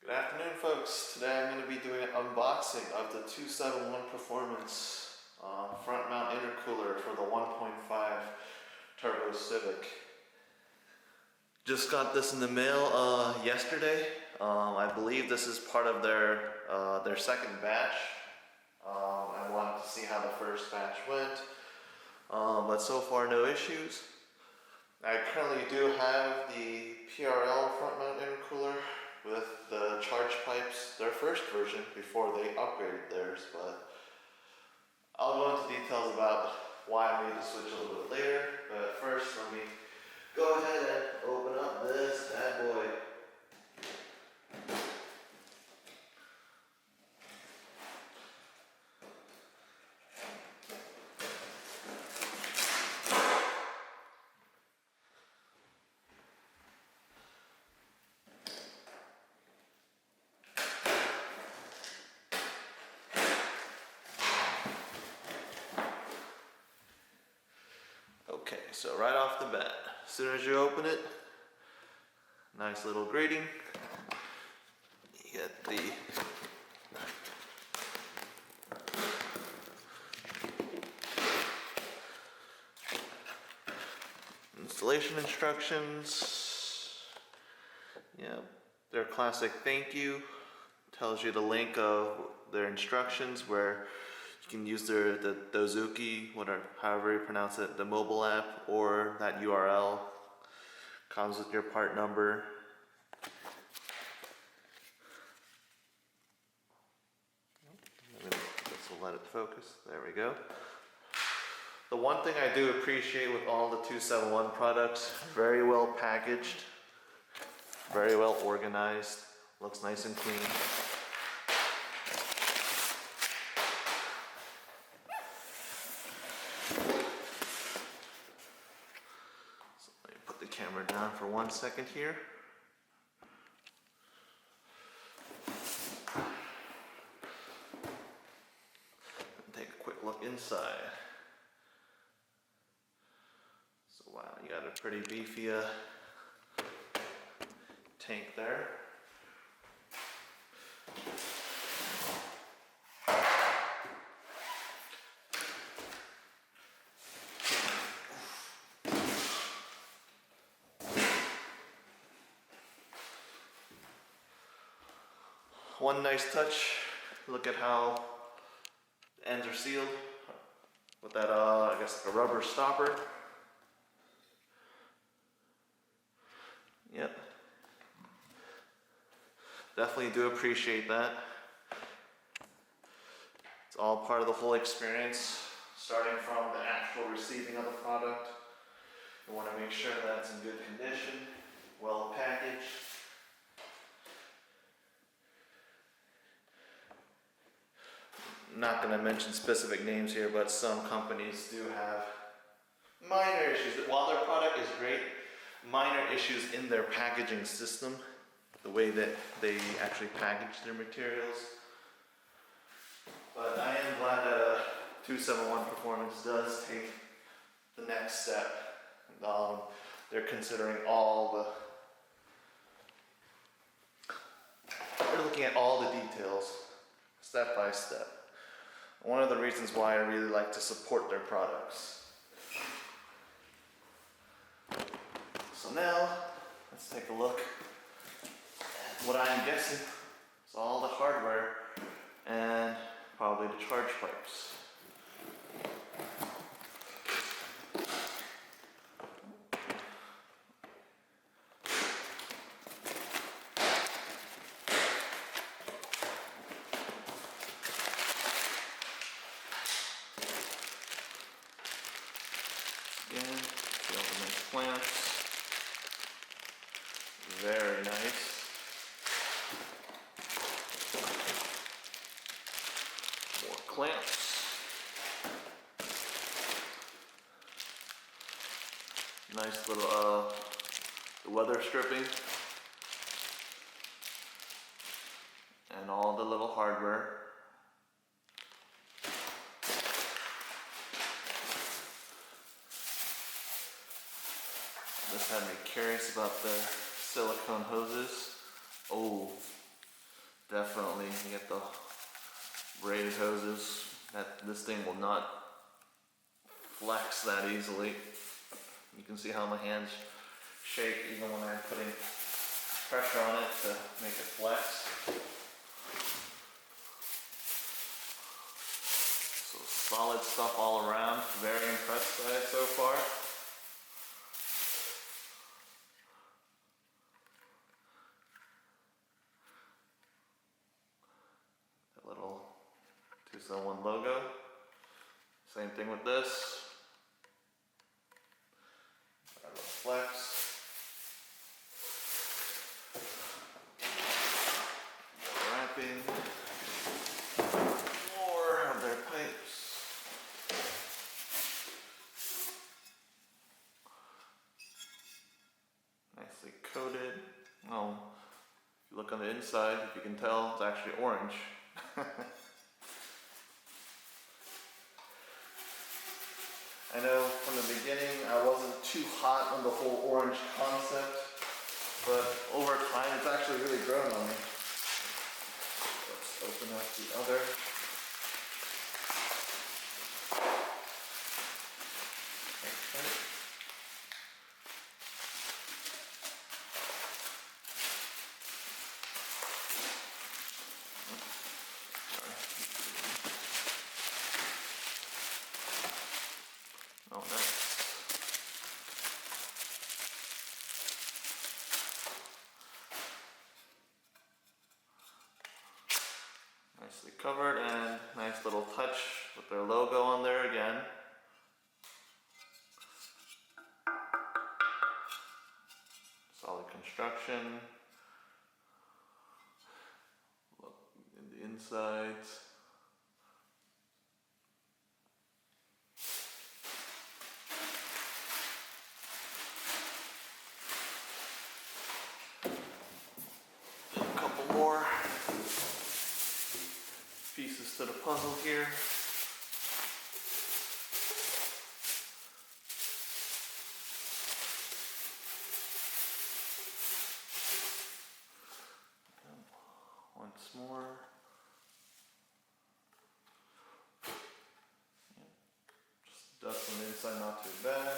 Good afternoon, folks. Today I'm going to be doing an unboxing of the 271 Performance front mount intercooler for the 1.5 turbo Civic. Just got this in the mail yesterday. I believe this is part of their second batch. I wanted to see how the first batch went, but so far no issues. I currently do have the PRL front mount intercooler with the charge pipes, their first version, before they upgraded theirs, but I'll go into details about why I made the switch a little bit later. But first, let me go ahead and open up this bad boy. Okay, so right off the bat, as soon as you open it, nice little grating. You get the installation instructions. Yeah, their classic thank you. Tells you the link of their instructions where you can use the Dozuki, whatever, however you pronounce it, the mobile app, or that URL. Comes with your part number. This will let it focus. There we go. The one thing I do appreciate with all the 271 products, very well packaged, very well organized, looks nice and clean. Put the camera down for 1 second here. And take a quick look inside. So wow, you got a pretty beefy tank there. One nice touch, look at how the ends are sealed with that, I guess like a rubber stopper. Yep. Definitely do appreciate that. It's all part of the whole experience, starting from the actual receiving of the product. You want to make sure that it's in good condition, well packaged. Not going to mention specific names here, but some companies do have minor issues. While their product is great, minor issues in their packaging system, the way that they actually package their materials. But I am glad that 271 Performance does take the next step. They're considering they're looking at all the details, step by step. One of the reasons why I really like to support their products. So now, let's take a look at what I'm guessing is all the hardware and probably the charge pipes. Again, see all the nice clamps. Very nice. More clamps. Nice little weather stripping. And all the little hardware. This had me curious about the silicone hoses. Oh, Definitely, you get the braided hoses. This thing will not flex that easily. You can see how my hands shake even when I'm putting pressure on it to make it flex. So solid stuff all around. Very impressed by it so far. The little 271 logo. Same thing with this. Got a little flex. Wrapping. More of their pipes. Nicely coated. Oh, if you look on the inside, if you can tell, it's actually orange. I know from the beginning I wasn't too hot on the whole orange concept, but over time it's actually really grown on me. Let's open up the other. Oh, nice. Nicely covered, and nice little touch with their logo on there again. Solid construction. Look in the insides. A couple more pieces to the puzzle here. Once more. Just dust on the inside, not too bad.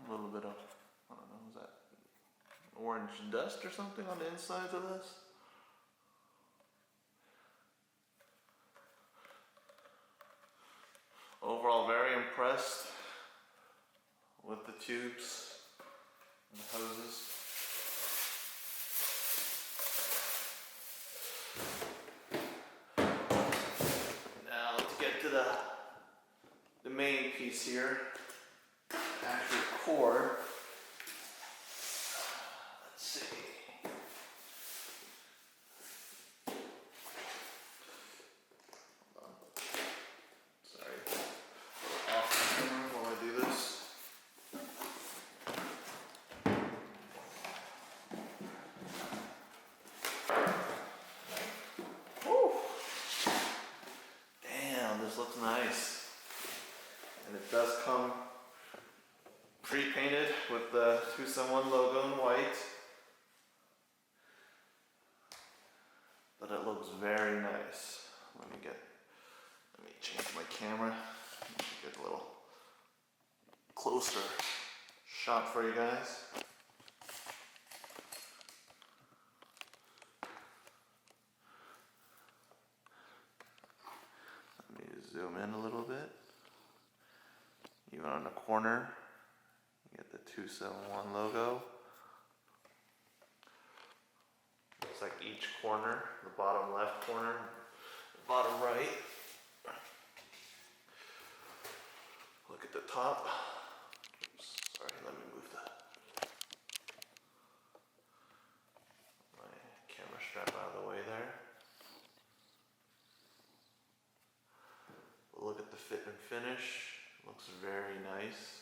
A little bit of, I don't know, is that orange dust or something on the insides of this? Overall, very impressed with the tubes and the hoses. Now let's get to the main piece here, actual core. Let's see. This looks nice, and it does come pre-painted with the 271 logo in white, but it looks very nice. Let me change my camera, get a little closer shot for you guys. Zoom in a little bit. Even on the corner, you get the 271 logo. Looks like each corner, the bottom left corner, the bottom right. Look at the top. Oops, sorry, let me move my camera strap out of the way there. Look at the fit and finish. Looks very nice.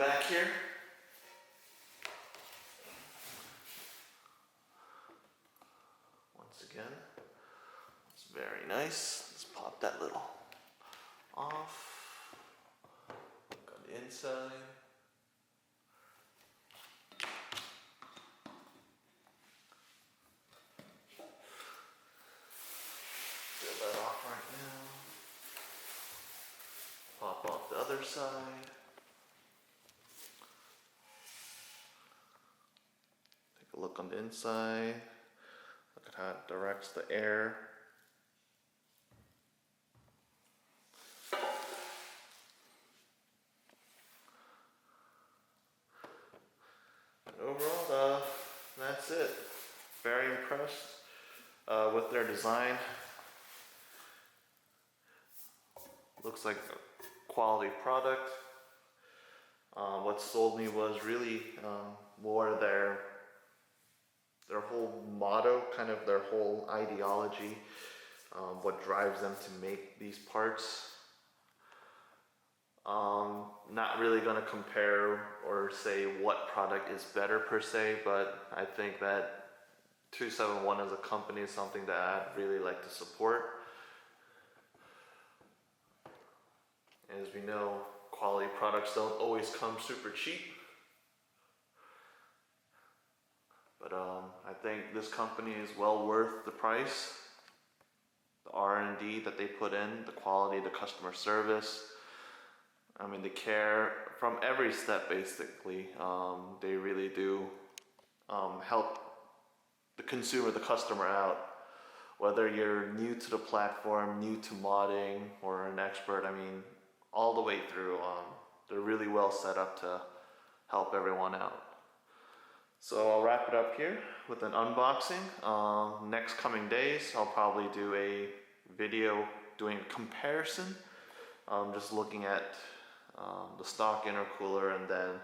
back here. Once again, it's very nice. Let's pop that little off. Look on the inside. Peel that off right now. Pop off the other side. Take a look on the inside. Look at how it directs the air. And overall, that's it. Very impressed with their design. Looks like a quality product. What sold me was really more their whole motto, kind of their whole ideology, what drives them to make these parts. Not really going to compare or say what product is better per se, but I think that 271 as a company is something that I'd really like to support. As we know, quality products don't always come super cheap. But I think this company is well worth the price. The R&D that they put in, the quality, the customer service. I mean, the care from every step, basically. They really do help the consumer, the customer out. Whether you're new to the platform, new to modding, or an expert, I mean, all the way through, they're really well set up to help everyone out. So I'll wrap it up here with an unboxing. Next coming days, I'll probably do a video doing a comparison. Just looking at the stock intercooler and then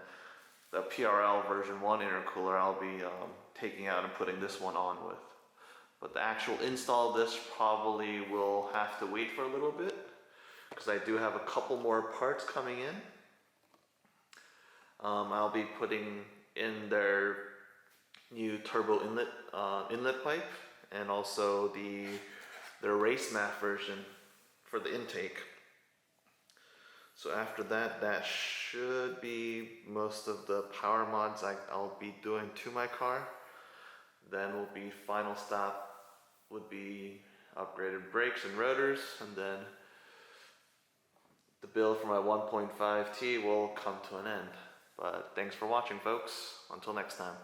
the PRL version 1 intercooler I'll be taking out and putting this one on with. But the actual install of this probably will have to wait for a little bit because I do have a couple more parts coming in. I'll be putting in their new turbo inlet pipe and also their race mat version for the intake. So after that, that should be most of the power mods I'll be doing to my car. Then will be final stop would be upgraded brakes and rotors, and then the build for my 1.5T will come to an end. But thanks for watching, folks. Until next time.